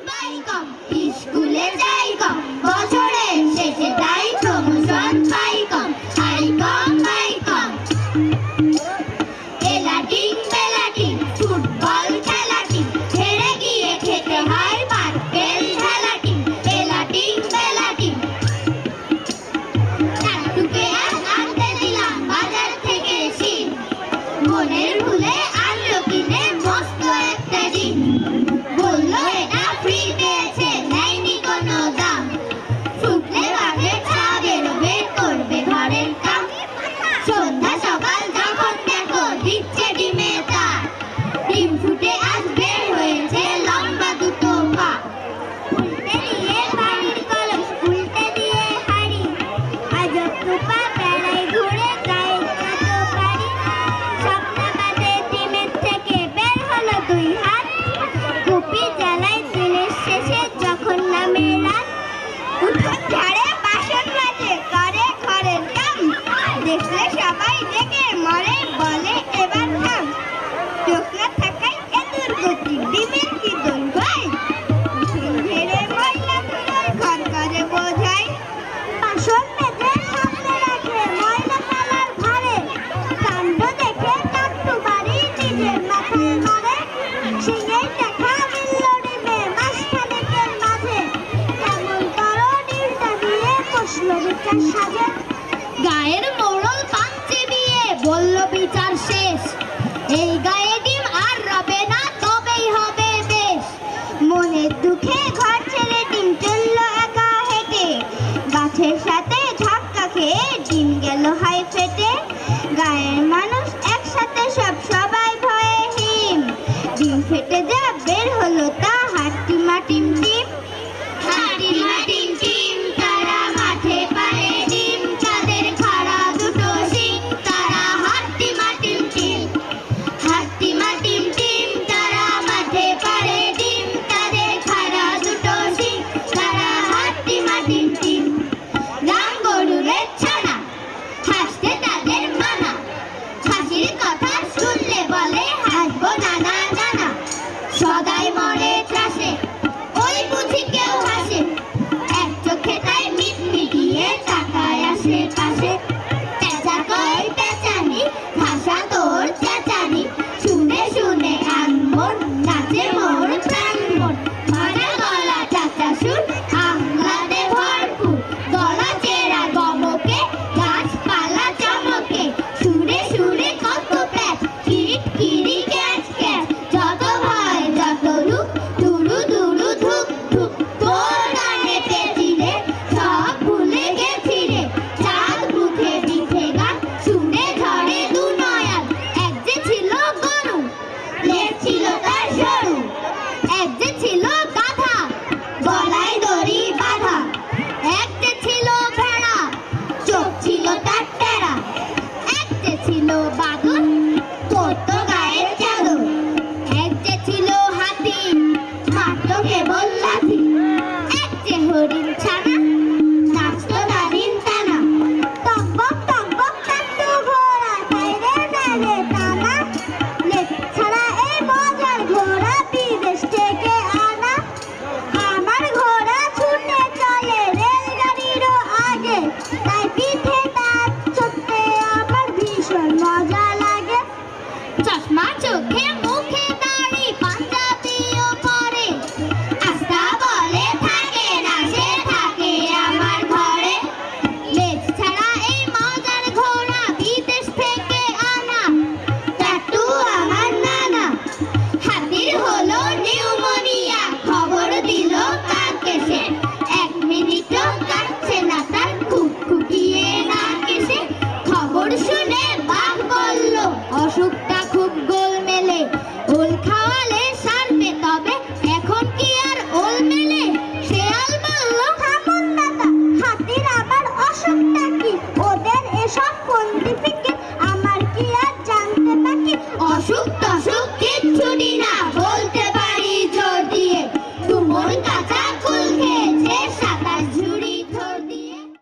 By কম, স্কুলে যাই কম, বছরের শেষে তাই প্রমোশন পাই কম, হাই কম বাই কম। এলাটিং বেলাটিং ফুটবল খেলাটিং, হেরে গিয়ে খেতে হয় পাটকেল ঢেলাটিং, এলাটিং বেলাটিং। টাটুকে আজ আনতে দিলাম বাজার থেকে শিম, মনের ভুলে আনলো কিনে মস্ত একটা ডিম, বললো এটা ফ্রি পেয়েছে নেয়নি কোনো দাম, ফুটলে বাঘে ছা বেরোবে করবে ঘরের কাম। সন্ধ্যা সকাল যখন দেখো দিচ্ছে ডিমে তার, ডিম ফুটে আজ বের হয়েছে লম্বা দুটো পা। উল্টে দিয়ে বাড়ির কলস, উল্টে দিয়ে হাড়ি, আজ টুপা বেড়াই ঘুরে গায়ে যত পারি। স্বপ্ন বাদে ডিমের থেকে বের হলো দুই হাত, কুপি জ্বালাই দিনের শেষে যখন নামে রাত। উঠোন ঝাড়ে বাসন মাজে করে ঘরের কাম, দেখলে সবাই দেখে মরে বলে এবার থাম। চোখ না থাকায় এ দুর্গতি, ডিমের কি দোষ ভাই? ঝেড়ে ময়লা ধুলোয় ঘর করে বোঝাই, বাসন মেজে সামনে রাখে ময়লা ফেলার ভারে, কাণ্ড দেখে টাট্টু বাড়ি নিজের মাথায় মারে। সিংহের দেখা মিলল ডিমে মাঝখানেকের মাঝে, কেমন করো ডিমটা দিয়ে বসলো বিচার সাজে। গায়ের মোড়ল পাঞ্চে দিয়ে বলল বিচার শেষ, এই গায়ে ডিম আর রবে না তবেই হবে বেশ। মনের দুঃখে ঘর ছেড়ে ডিম চলল একা হেঁটে, গাছের সাথে ধাক্কা খেয়ে ডিম গেল হাই ফেটে। গায়ের মানুষ একসাথে সবাই ভয়ে হিম, ডিম ফেটে যা বের হলো তা হাট্টিমা টিম টিম। হাট্টিমা টিম টিম তারা মাঠে পারে ডিম, তাদের খাড়া দুটো শিং তারা হাট্টিমা টিম টিম। হাট্টিমা টিম টিম তারা মাঠে পারে ডিম, তাদের খাড়া দুটো শিং তারা হাট্টিমা টিম টিম। রাম গরুরের ছানা, হাসতে তাদের মানা, হাসির কথা শুনলে বলে হাসবো নানা জানা। সদাই মরে ত্রাসে, ওই বুঝি কেউ হাসে, এক চোখে তাই মিটমিটিয়ে তাকায় আশেপাশে। পেঁচা কয় পেঁচানি, ভাষা তোর চেঁচানি, শুনে শুনে আনমন নাচে মোর প্রাণ মন। মারা গলা চাচা সুর আহ্লাদে ভরপুর, গলা চেরা গমকে গাছপালা চমকে, সুরে সুরে কত প্যাচ কিরিট কিরি ক্যাচ ক্যাচ, যত ভয় যত রূপ দুরু দুরু ধুক ধুক। তোর গানে পেছিরে সব ভুলে গেছি রে, চাঁদ মুখে দিছে গান শুনে ঝরে দু নয়ন। এক যে ছিল গরু, লেজ ছিল তার সরু, এক যে ছিল গাধা, গলায় দড়ি বাঁধা, এক যে ছিল ভেড়া, চোখ ছিল তার টেরা, এক যে ছিল বাদুড়, পরতো গায়ের চাদর, এক যে ছিল হাতি, মারতো কেবল লাথি, এক যে হরিণ ছানা, নাচতো দাদির টানা। টকবক টকবক টাট্টু ঘোড়া বাইরে নেড়ে টানা, লেজ ছাড়া এই মজার ঘোড়া বিদেশ থেকে আনা। আমার ঘোড়া ছুটে চলে রেলগাড়িরও আগে, তাই পিঠে তার চড়তে আমার ভীষণ মজা লাগে। চশমা চোখে মুখে দাড়ি পাঞ্জাবিও পরে, আস্থা বলে থাকে না সে থাকে আমার ঘরে। লেজ ছাড়া এই মজার ঘোড়া বিদেশ থেকে আনা, টাট্টু আমার নানা। হাতির হলো নিউমোনিয়া, খবর দিল কাকে সে, এক মিনিটও কাটছে না তার খুকিয়ে না কেসে। খবর শুনে বাঘ বলল অসুখটা খুব গোলমেলে, ওল খাওয়ালে সারবে তবে এখন কি আর ওল মেলে। শেয়াল বলল থামুন দাদা, হাতির আবার অসুখটা কি, ওদের এসব ফন্দি